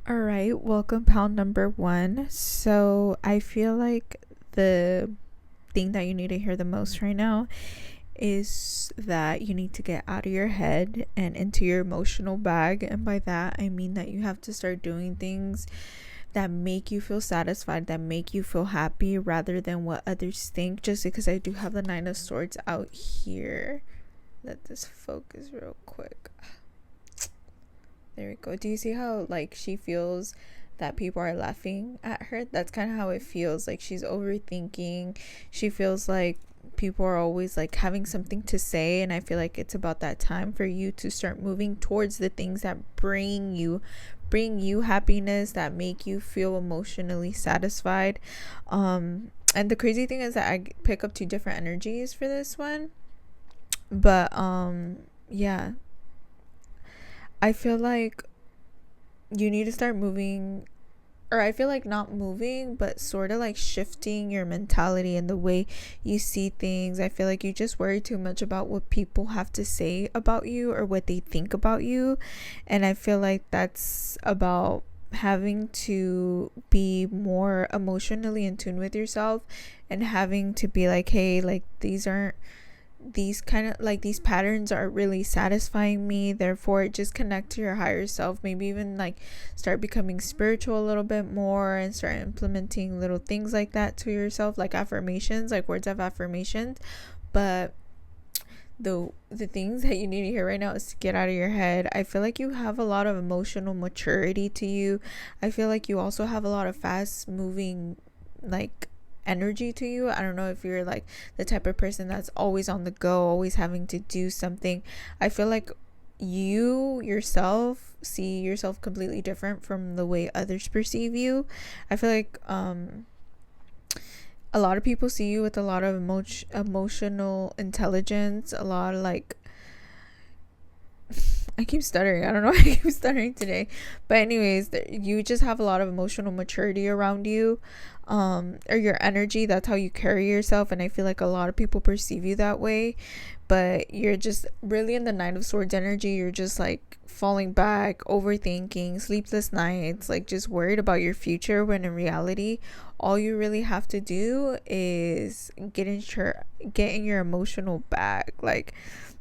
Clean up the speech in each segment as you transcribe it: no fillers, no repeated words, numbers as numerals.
All right, welcome pound number one. So I feel like the thing that you need to hear the most right now is that you need to get out of your head and into your emotional bag. And by that, I mean that you have to start doing things that make you feel satisfied, that make you feel happy rather than what others think. Just because I do have the Nine of Swords out here. Let this focus real quick. There we go. Do you see how like she feels that people are laughing at her? That's kind of how it feels. Like she's overthinking. She feels like people are always like having something to say, and I feel like it's about that time for you to start moving towards the things that bring you happiness, that make you feel emotionally satisfied. And the crazy thing is that I pick up two different energies for this one. But yeah, I feel like you need to start moving, or I feel like not moving, but sort of like shifting your mentality and the way you see things. I feel like you just worry too much about what people have to say about you or what they think about you. And I feel like that's about having to be more emotionally in tune with yourself and having to be like, hey, like these kind of like these patterns are really satisfying me, therefore just connect to your higher self. Maybe even like start becoming spiritual a little bit more and start implementing little things like that to yourself, like affirmations, like words of affirmations. But the things that you need to hear right now is to get out of your head. I feel like you have a lot of emotional maturity to you. I feel like you also have a lot of fast moving like energy to you. I don't know if you're like the type of person that's always on the go, always having to do something. I feel like you yourself see yourself completely different from the way others perceive you. I feel like a lot of people see you with a lot of emotional intelligence, a lot of like I keep stuttering. I don't know why I keep stuttering today. But anyways, you just have a lot of emotional maturity around you, or your energy. That's how you carry yourself. And I feel like a lot of people perceive you that way. But you're just really in the Nine of Swords energy. You're just like falling back, overthinking, sleepless nights, like just worried about your future, when in reality, all you really have to do is get in your emotional bag. Like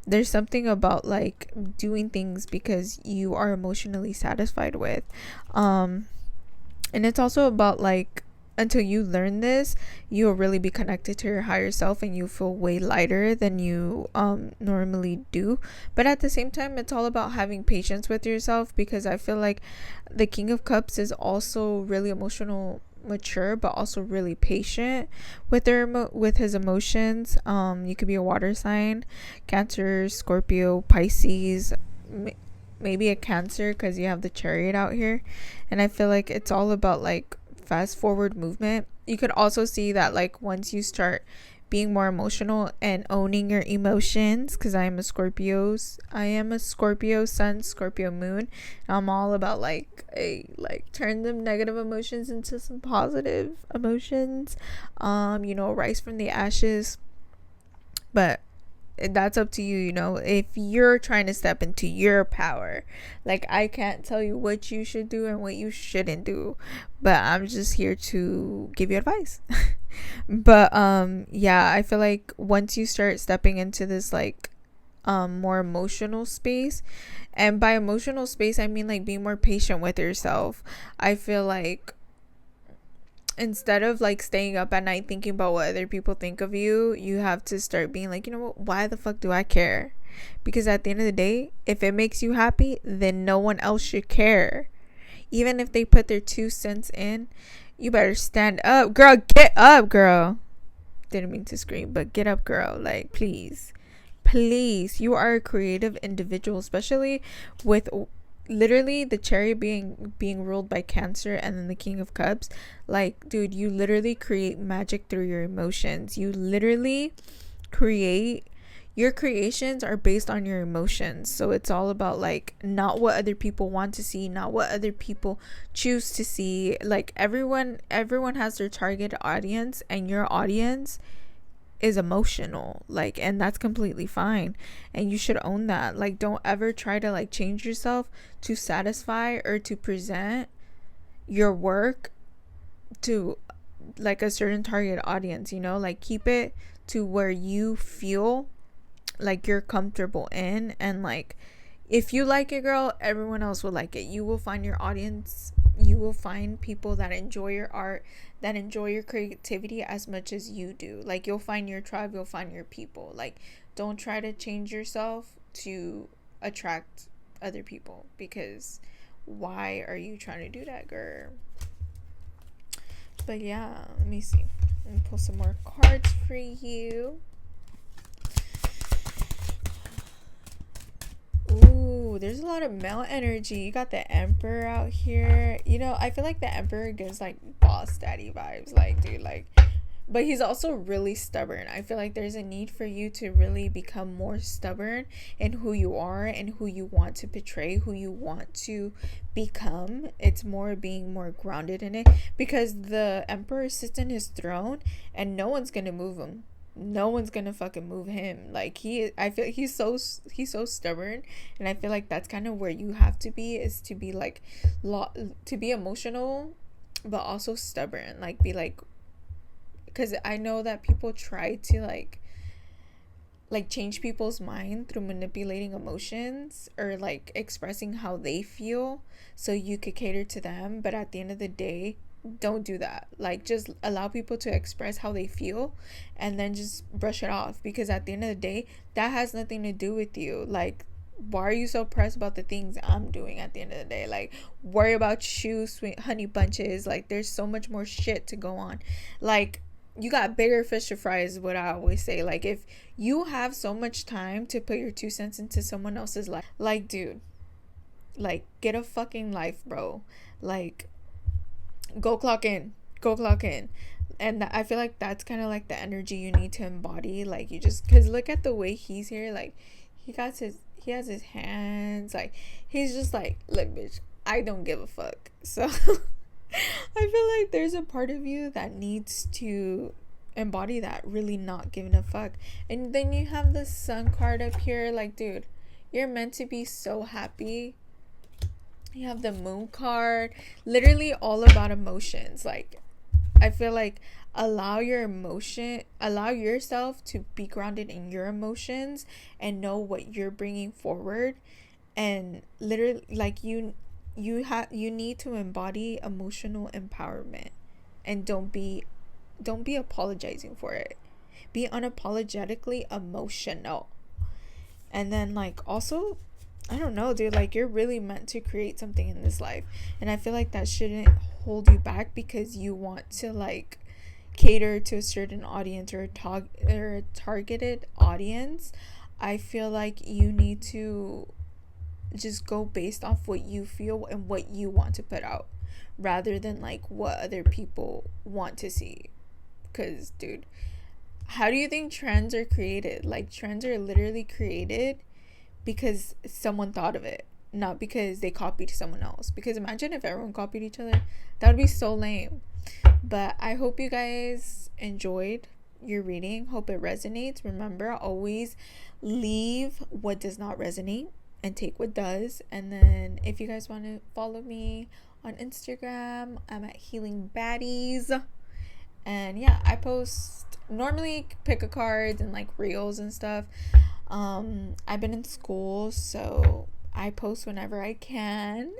there's something about like doing things because you are emotionally satisfied with, and it's also about like, until you learn this, you'll really be connected to your higher self and you feel way lighter than you normally do. But at the same time, it's all about having patience with yourself, because I feel like the King of Cups is also really emotional mature, but also really patient with with his emotions. You could be a water sign, Cancer, Scorpio, Pisces, maybe a Cancer, because you have the Chariot out here. And I feel like it's all about like fast forward movement. You could also see that like once you start being more emotional and owning your emotions, because I am a Scorpio sun, Scorpio moon. I'm all about like turn them negative emotions into some positive emotions, rise from the ashes. But that's up to you, if you're trying to step into your power. Like I can't tell you what you should do and what you shouldn't do, but I'm just here to give you advice. But yeah, I feel like once you start stepping into this like more emotional space, and by emotional space I mean like being more patient with yourself. I feel like instead of like staying up at night thinking about what other people think of you, you have to start being like, you know what, why the fuck do I care? Because at the end of the day, if it makes you happy, then no one else should care. Even if they put their 2 cents in, you better stand up, girl. Get up, girl. Didn't mean to scream, but get up, girl. Like, please, you are a creative individual, especially with literally the Chariot being ruled by Cancer, and then the King of Cups. Like, dude, you literally create magic through your emotions. You literally create, your creations are based on your emotions. So it's all about like not what other people want to see, not what other people choose to see. Like everyone has their target audience, and your audience is emotional, like, and that's completely fine, and you should own that. Like don't ever try to like change yourself to satisfy or to present your work to like a certain target audience, you know, like keep it to where you feel like you're comfortable in, and like if you like it, girl, everyone else will like it. You will find your audience. You will find people that enjoy your art, that enjoy your creativity as much as you do. Like you'll find your tribe, you'll find your people. Like don't try to change yourself to attract other people, because why are you trying to do that, girl? But yeah, let me see. Let me pull some more cards for you. Ooh, there's a lot of male energy. You got the Emperor out here. You know, I feel like the Emperor gives like boss daddy vibes. Like, dude, like, but he's also really stubborn. I feel like there's a need for you to really become more stubborn in who you are and who you want to portray, who you want to become. It's more being more grounded in it, because the Emperor sits in his throne and no one's gonna move him. No one's gonna fucking move him. Like I feel he's so stubborn, and I feel like that's kind of where you have to be, is to be like to be emotional but also stubborn. Like be like, because I know that people try to like change people's mind through manipulating emotions or like expressing how they feel so you could cater to them. But at the end of the day, don't do that. Like just allow people to express how they feel and then just brush it off, because at the end of the day, that has nothing to do with you. Like, why are you so pressed about the things I'm doing? At the end of the day, like, worry about you, sweet honey bunches. Like, there's so much more shit to go on. Like, you got bigger fish to fry, is what I always say. Like, if you have so much time to put your 2 cents into someone else's life, like, dude, like, get a fucking life, bro. Like, go clock in. Go clock in. And I feel like that's kind of like the energy you need to embody. Like, you just, because look at the way he's here. Like, he has his hands. Like, he's just like, look, bitch, I don't give a fuck. So I feel like there's a part of you that needs to embody that, really not giving a fuck. And then you have the Sun card up here. Like, dude, you're meant to be so happy. You have the Moon card, literally all about emotions. Like, I feel like allow yourself to be grounded in your emotions and know what you're bringing forward. And literally, like, you need to embody emotional empowerment, and don't be apologizing for it. Be unapologetically emotional. And then, like, also, I don't know, dude, like, you're really meant to create something in this life, and I feel like that shouldn't hold you back because you want to like cater to a certain audience or a targeted audience. I feel like you need to just go based off what you feel and what you want to put out, rather than like what other people want to see. Because, dude, how do you think trends are created? Like, trends are literally created because someone thought of it, not because they copied someone else. Because imagine if everyone copied each other, that would be so lame. But I hope you guys enjoyed your reading. Hope it resonates. Remember, always leave what does not resonate and take what does. And then if you guys want to follow me on Instagram, I'm at Healing Baddies. And yeah, I post normally pick a cards and like reels and stuff. I've been in school, so I post whenever I can.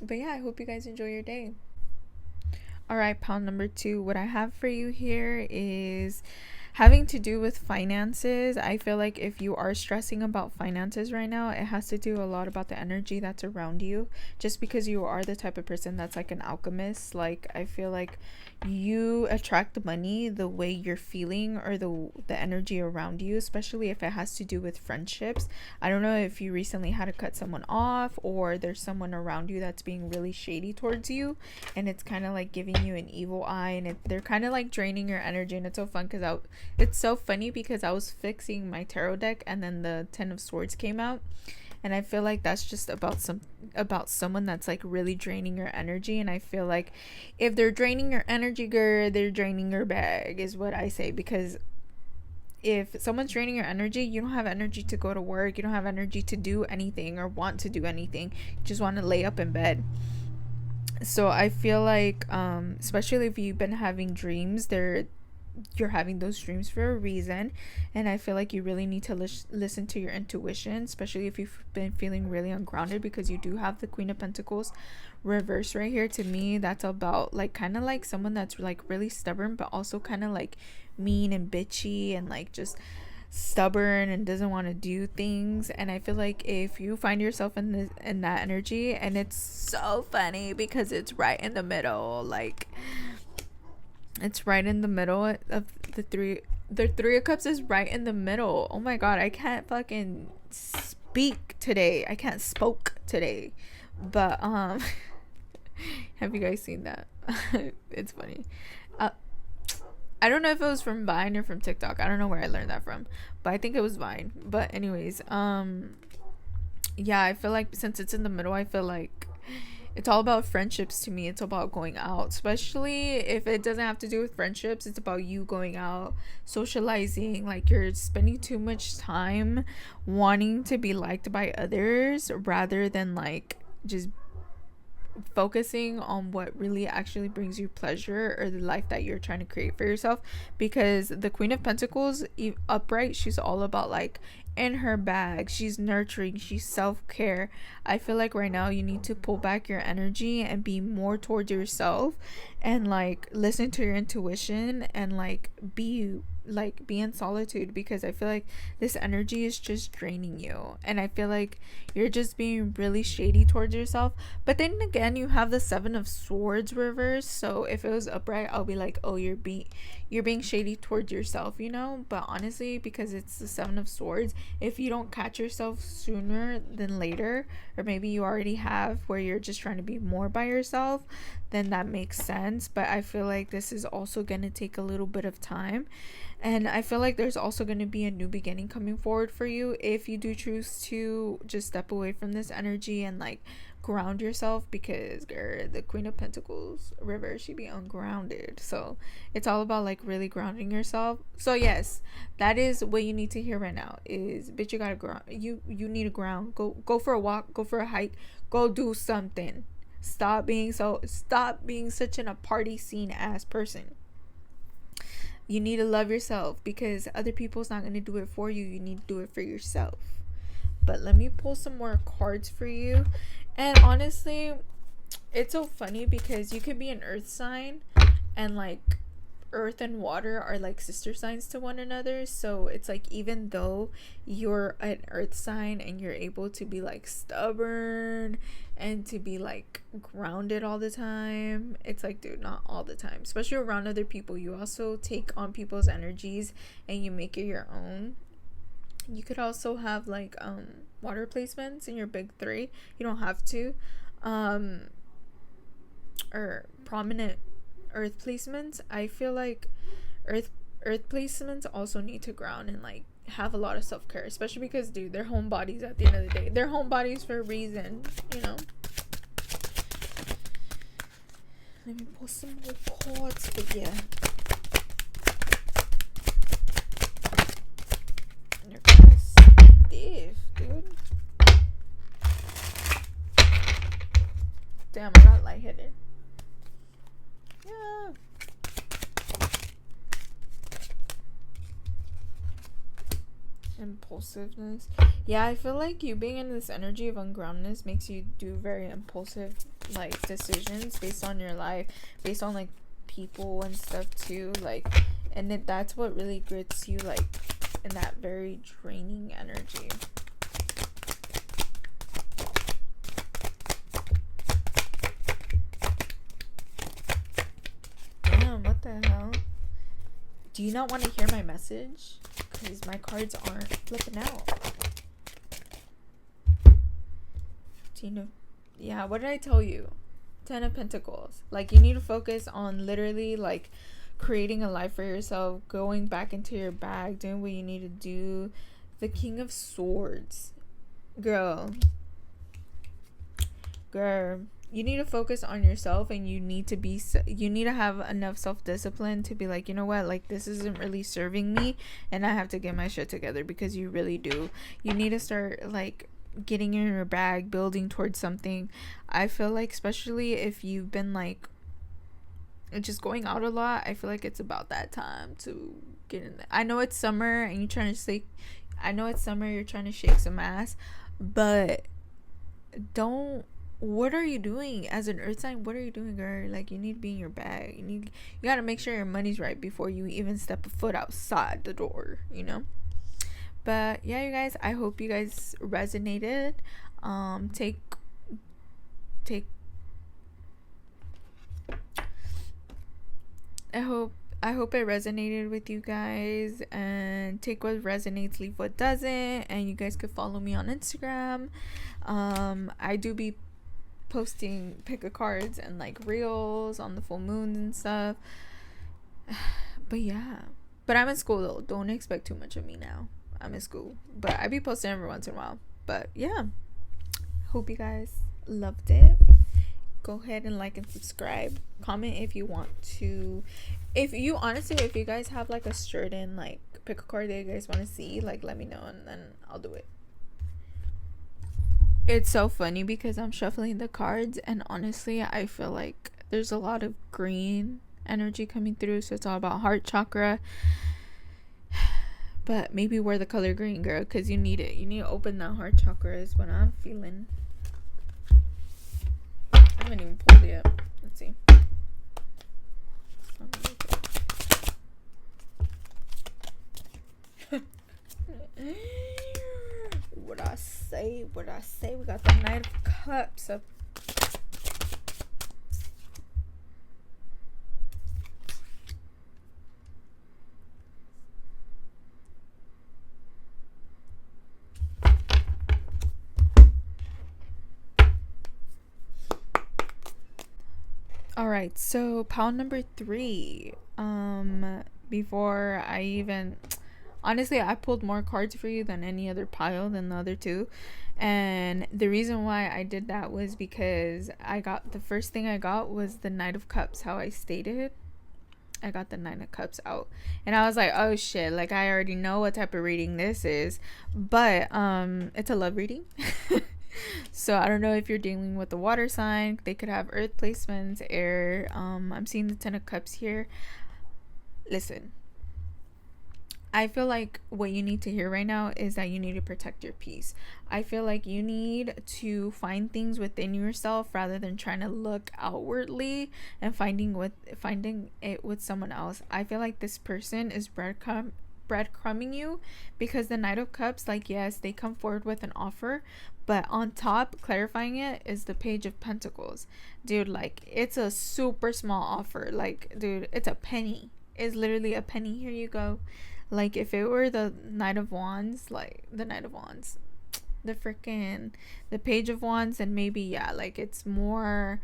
But yeah, I hope you guys enjoy your day. All right, pound number 2. What I have for you here is having to do with finances. I feel like if you are stressing about finances right now, it has to do a lot about the energy that's around you. Just because you are the type of person that's like an alchemist, like, I feel like you attract money the way you're feeling, or the energy around you, especially if it has to do with friendships. I don't know if you recently had to cut someone off, or there's someone around you that's being really shady towards you, and it's kind of like giving you an evil eye, and they're kind of like draining your energy. And it's so fun because it's so funny because I was fixing my tarot deck and then the 10 of Swords came out. And I feel like that's just about someone that's like really draining your energy. And I feel like if they're draining your energy, girl, they're draining your bag, is what I say. Because if someone's draining your energy, you don't have energy to go to work. You don't have energy to do anything or want to do anything. You just want to lay up in bed. So I feel like especially if you've been having dreams, you're having those dreams for a reason, and I feel like you really need to listen to your intuition, especially if you've been feeling really ungrounded, because you do have the Queen of Pentacles reverse right here. To me, that's about like kind of like someone that's like really stubborn, but also kind of like mean and bitchy and like just stubborn and doesn't want to do things. And I feel like if you find yourself in that energy, and it's so funny because it's right in the middle, like it's right in the middle of the Three of Cups is right in the middle. Oh my god, I can't fucking speak today. I can't spoke today. But have you guys seen that? It's funny. uh, I don't know if it was from Vine or from TikTok. I don't know where I learned that from, but I think it was Vine. But anyways, yeah, I feel like since it's in the middle, I feel like it's all about friendships to me. It's about going out, especially if it doesn't have to do with friendships. It's about you going out, socializing. Like you're spending too much time wanting to be liked by others rather than like just focusing on what really actually brings you pleasure or the life that you're trying to create for yourself. Because the Queen of Pentacles upright, she's all about like in her bag, she's nurturing, she's self-care. I feel like right now you need to pull back your energy and be more towards yourself, and like listen to your intuition, and like be in solitude, because I feel like this energy is just draining you, and I feel like you're just being really shady towards yourself. But then again, you have the Seven of Swords reverse, so if it was upright, I'll be like, oh, you're being shady towards yourself, you know. But honestly, because it's the Seven of Swords, if you don't catch yourself sooner than later, or maybe you already have, where you're just trying to be more by yourself, then that makes sense. But I feel like this is also going to take a little bit of time, and I feel like there's also going to be a new beginning coming forward for you if you do choose to just step away from this energy and like ground yourself. Because girl, the Queen of Pentacles reverse, she be ungrounded. So it's all about like really grounding yourself. So yes, that is what you need to hear right now is, bitch, you gotta ground. You need to ground. Go for a walk, go for a hike, go do something. Stop being such a party scene ass person. You need to love yourself, because other people's not going to do it for you. You need to do it for yourself. But let me pull some more cards for you. And honestly, it's so funny because you could be an earth sign, and like earth and water are like sister signs to one another. So it's like, even though you're an earth sign and you're able to be like stubborn and to be like grounded all the time, it's like, dude, not all the time, especially around other people. You also take on people's energies and you make it your own. You could also have like water placements in your big three. You don't have to. Or prominent earth placements. I feel like earth placements also need to ground and like have a lot of self-care, especially because, dude, they're homebodies. At the end of the day, they're homebodies for a reason, you know. Let me pull some more cards for you. You're kind of stiff, dude. Damn, I got lightheaded. Yeah. Impulsiveness. Yeah, I feel like you being in this energy of ungroundedness makes you do very impulsive like decisions based on your life, based on like people and stuff too, like, and that's what really grits you like in that very draining energy. What the hell? Do you not want to hear my message? Because my cards aren't flipping out. Yeah, what did I tell you? 10 of Pentacles. Like, you need to focus on literally like creating a life for yourself, going back into your bag, doing what you need to do. The King of Swords. Girl, you need to focus on yourself, and you need to have enough self-discipline to be like, you know what, like, this isn't really serving me and I have to get my shit together, because you really do. You need to start like getting in your bag, building towards something. I feel like, especially if you've been like just going out a lot, I feel like it's about that time to get in there. I know it's summer and you're trying to shake. I know it's summer, you're trying to shake some ass, but don't. What are you doing as an earth sign? What are you doing, girl? Like, you need to be in your bag. You gotta make sure your money's right before you even step a foot outside the door. But yeah, you guys, I hope you guys resonated. Take I hope it resonated with you guys, and take what resonates, leave what doesn't. And you guys could follow me on Instagram. I do be posting pick a cards and like reels on the full moons and stuff. But yeah, but I'm in school though. Don't expect too much of me now. I'm in school, but I be posting every once in a while. But yeah, hope you guys loved it. Go ahead and like and subscribe. Comment if you want to. If you guys have like a certain like pick a card that you guys want to see, like let me know and then I'll do it. It's so funny because I'm shuffling the cards and honestly I feel like there's a lot of green energy coming through, so it's all about heart chakra. But maybe wear the color green, girl, because you need it. You need to open that heart chakra is what I'm feeling. I haven't even pulled it up. Let's see. What I say? We got the Knight of Cups up. Alright, so pile number 3. Before I even... Honestly, I pulled more cards for you than any other pile than the other two. And the reason why I did that was because the first thing I got was the Knight of Cups, how I stated. I got the Nine of Cups out. And I was like, oh shit, like I already know what type of reading this is. But it's a love reading. So I don't know if you're dealing with the water sign. They could have earth placements, air. I'm seeing the Ten of Cups here. Listen, I feel like what you need to hear right now is that you need to protect your peace. I feel like you need to find things within yourself rather than trying to look outwardly and finding it with someone else. I feel like this person is breadcrumbing you because the Knight of Cups, like, yes, they come forward with an offer, but on top, clarifying it, is the Page of Pentacles. Dude, like, it's a super small offer. Like, dude, it's a penny. It's literally a penny. Here you go. Like, if it were the Knight of Wands, like, the Knight of Wands, the Page of Wands, and maybe, yeah, like, it's more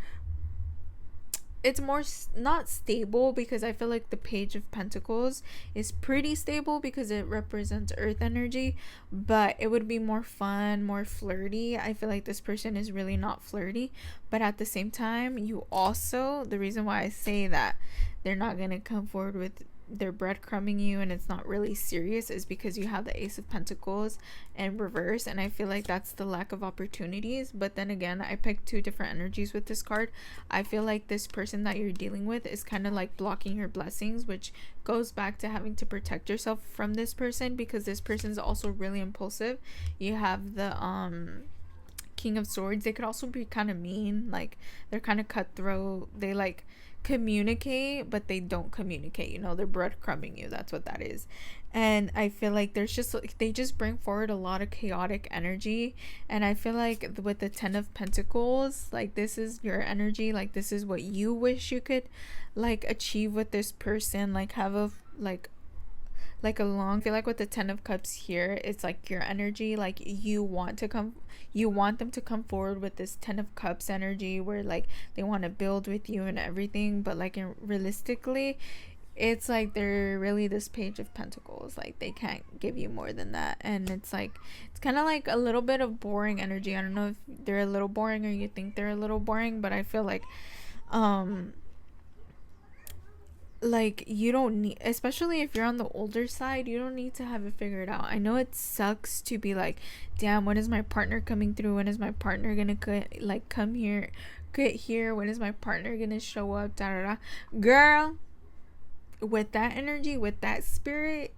not stable, because I feel like the Page of Pentacles is pretty stable because it represents earth energy, but it would be more fun, more flirty. I feel like this person is really not flirty, but at the same time, the reason why I say that they're not going to come forward with, they're breadcrumbing you and it's not really serious, is because you have the Ace of Pentacles in reverse, and I feel like that's the lack of opportunities. But then again, I picked two different energies with this card. I feel like this person that you're dealing with is kind of like blocking your blessings, which goes back to having to protect yourself from this person, because this person is also really impulsive. You have the King of Swords. They could also be kind of mean, like they're kind of cutthroat. They like communicate, but they don't communicate, they're breadcrumbing you. That's what that is. And I feel like they just bring forward a lot of chaotic energy, and I feel like with the Ten of Pentacles, like, this is your energy, like this is what you wish you could like achieve with this person, like have a like a long, I feel like with the Ten of Cups here, it's like your energy, like you want them to come forward with this Ten of Cups energy, where like they want to build with you and everything, but like realistically, it's like they're really this Page of Pentacles, like they can't give you more than that. And it's like, it's kind of like a little bit of boring energy. I don't know if they're a little boring or you think they're a little boring, but I feel like like, you don't need, especially if you're on the older side, you don't need to have it figured out. I know it sucks to be like, damn, when is my partner coming through? When is my partner gonna come here, get here? When is my partner gonna show up? Da da da. Girl, with that energy, with that spirit,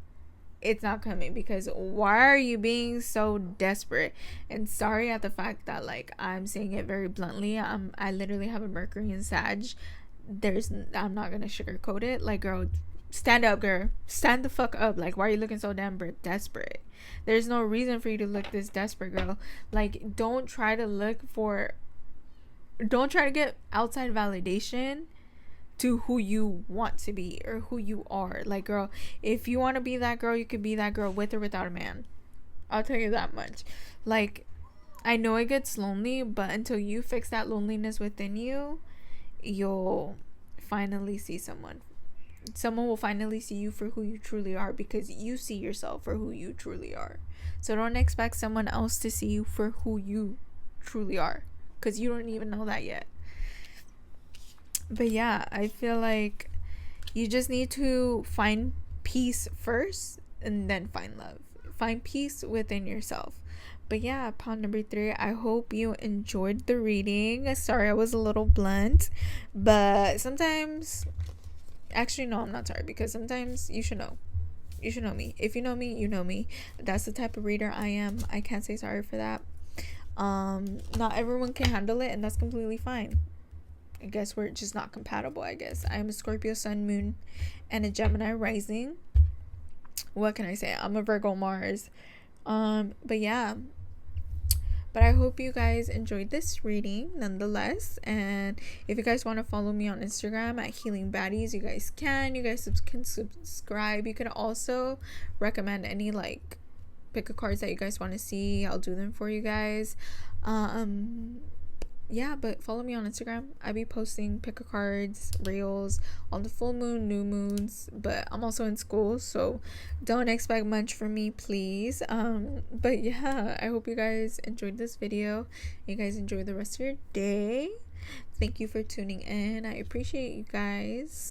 it's not coming, because why are you being so desperate? And sorry at the fact that, like, I'm saying it very bluntly, I literally have a Mercury in Sag. I'm not gonna sugarcoat it. Like, girl, stand up, girl, stand the fuck up. Like, why are you looking so damn desperate? There's no reason for you to look this desperate, girl. Like, don't try to get outside validation to who you want to be or who you are. Like, girl, if you want to be that girl, you can be that girl with or without a man. I'll tell you that much. Like, I know it gets lonely, but until you fix that loneliness within you, you'll finally see someone. Someone will finally see you for who you truly are, because you see yourself for who you truly are. So don't expect someone else to see you for who you truly are, because you don't even know that yet. But yeah, I feel like you just need to find peace first and then find love. Find peace within yourself. But yeah, pawn number 3, I hope you enjoyed the reading. Sorry I was a little blunt, but sometimes, actually no, I'm not sorry, because sometimes you should know me. If you know me, you know me. That's the type of reader I am. I can't say sorry for that. Not everyone can handle it, and that's completely fine. I guess we're just not compatible. I guess I am a Scorpio sun, moon, and a Gemini rising. What can I say? I'm a Virgo Mars. But yeah, but I hope you guys enjoyed this reading nonetheless. And if you guys want to follow me on Instagram at Healing Baddies, you guys can. You guys can subscribe. You can also recommend any like pick a cards that you guys want to see. I'll do them for you guys. Yeah, but follow me on Instagram. I be posting pick a cards, reels on the full moon, new moons, but I'm also in school, so don't expect much from me, please. But yeah, I hope you guys enjoyed this video. You guys enjoy the rest of your day. Thank you for tuning in. I appreciate you guys.